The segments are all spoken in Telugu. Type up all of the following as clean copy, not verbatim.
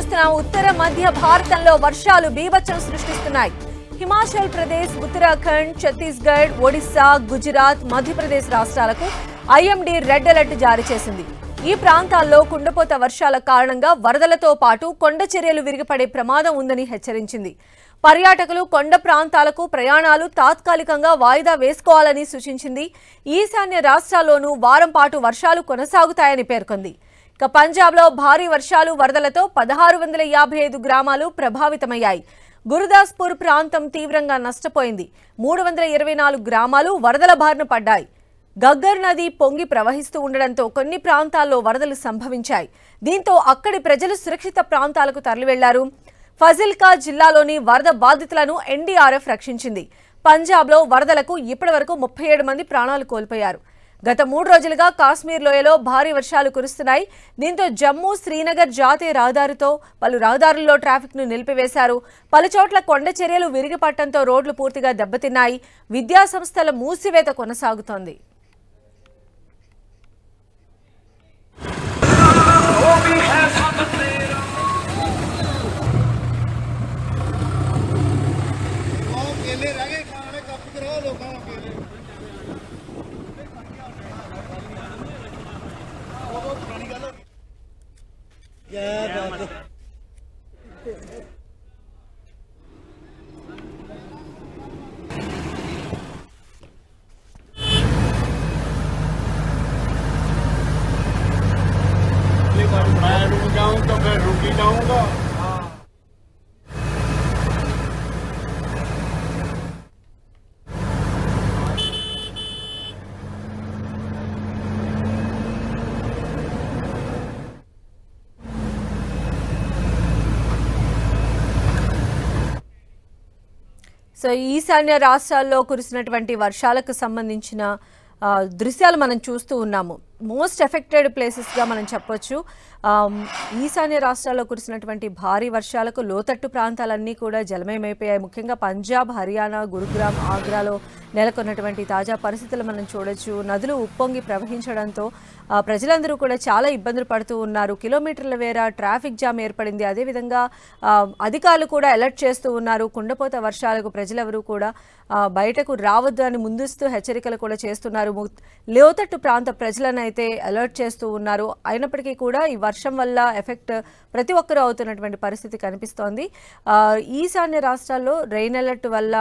చూస్తున్నాం. ఉత్తర మధ్య భారతంలో వర్షాలు బీభత్సం సృష్టిస్తున్నాయి. హిమాచల్ ప్రదేశ్, ఉత్తరాఖండ్, ఛత్తీస్గఢ్, ఒడిశా, గుజరాత్, మధ్యప్రదేశ్ రాష్ట్రాలకు ఐఎండీ రెడ్ అలర్ట్ జారీ చేసింది. ఈ ప్రాంతాల్లో కుండపోత వర్షాల కారణంగా వరదలతో పాటు కొండ చర్యలు విరిగిపడే ప్రమాదం ఉందని హెచ్చరించింది. పర్యాటకులు కొండ ప్రాంతాలకు ప్రయాణాలు తాత్కాలికంగా వాయిదా వేసుకోవాలని సూచించింది. ఈశాన్య రాష్ట్రాల్లోనూ వారం పాటు వర్షాలు కొనసాగుతాయని పేర్కొంది. ఇక పంజాబ్లో భారీ వర్షాలు, వరదలతో 1655 గ్రామాలు ప్రభావితమయ్యాయి. గురుదాస్పూర్ ప్రాంతం తీవ్రంగా నష్టపోయింది. 324 గ్రామాలు వరదల బారిన పడ్డాయి. గగ్గర్ నది పొంగి ప్రవహిస్తూ ఉండడంతో కొన్ని ప్రాంతాల్లో వరదలు సంభవించాయి. దీంతో అక్కడి ప్రజలు సురక్షిత ప్రాంతాలకు తరలివెళ్లారు. ఫజిల్కా జిల్లాలోని వరద బాధితులను ఎన్డీఆర్ఎఫ్ రక్షించింది. పంజాబ్లో వరదలకు ఇప్పటివరకు 37 మంది ప్రాణాలు కోల్పోయారు. గత 3 రోజులుగా కాశ్మీర్ లోయలో భారీ వర్షాలు కురుస్తున్నాయి. దీంతో జమ్మూ శ్రీనగర్ జాతీయ రహదారితో పలు రహదారుల్లో ట్రాఫిక్ ను నిలిపివేశారు. పలుచోట్ల కొండ చర్యలు విరిగిపడటంతో రోడ్లు పూర్తిగా దెబ్బతిన్నాయి. విద్యా సంస్థల మూసివేత కొనసాగుతోంది. मैं रुक जाऊं तो मैं रुक ही जाऊंगा। సో ఈశాన్య రాష్ట్రాల్లో కురిసినటువంటి వర్షాలకు సంబంధించిన దృశ్యాలు మనం చూస్తూ ఉన్నాము. మోస్ట్ ఎఫెక్టెడ్ ప్లేసెస్గా మనం చెప్పొచ్చు. ఈశాన్య రాష్ట్రాల్లో కురిసినటువంటి భారీ వర్షాలకు లోతట్టు ప్రాంతాలన్నీ కూడా జలమయమైపోయాయి. ముఖ్యంగా పంజాబ్, హర్యానా, గురుగ్రామ్, ఆగ్రాలో నెలకొన్నటువంటి తాజా పరిస్థితులు మనం చూడొచ్చు. నదులు ఉప్పొంగి ప్రవహించడంతో ప్రజలందరూ కూడా చాలా ఇబ్బందులు పడుతూ ఉన్నారు. కిలోమీటర్ల మేర ట్రాఫిక్ జామ్ ఏర్పడింది. అదేవిధంగా అధికారులు కూడా అలర్ట్ చేస్తూ ఉన్నారు. కుండపోత వర్షాలకు ప్రజలెవరూ కూడా బయటకు రావద్దు అని ముందస్తు హెచ్చరికలు కూడా చేస్తున్నారు. లోతట్టు ప్రాంత ప్రజలను అయితే అలర్ట్ చేస్తూ ఉన్నారు. అయినప్పటికీ కూడా ఈ వర్షం వల్ల ఎఫెక్ట్ ప్రతి ఒక్కరూ అవుతున్నటువంటి పరిస్థితి కనిపిస్తోంది. ఈశాన్య రాష్ట్రాల్లో రెయిన్ అలర్ట్ వల్ల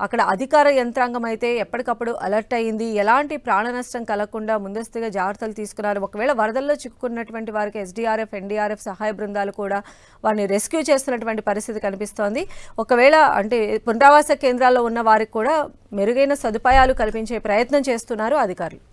అక్కడ అధికార యంత్రాంగం అయితే ఎప్పటికప్పుడు అలర్ట్ అయ్యింది. ఎలాంటి ప్రాణ నష్టం కలగకుండా ముందస్తుగా జాగ్రత్తలు తీసుకున్నారు. ఒకవేళ వరదల్లో చిక్కుకున్నటువంటి వారికి ఎస్డీఆర్ఎఫ్, ఎన్డీఆర్ఎఫ్ సహాయ బృందాలు కూడా వారిని రెస్క్యూ చేస్తున్నటువంటి పరిస్థితి కనిపిస్తోంది. ఒకవేళ అంటే పునరావాస కేంద్రాల్లో ఉన్న వారికి కూడా మెరుగైన సదుపాయాలు కల్పించే ప్రయత్నం చేస్తున్నారు అధికారులు.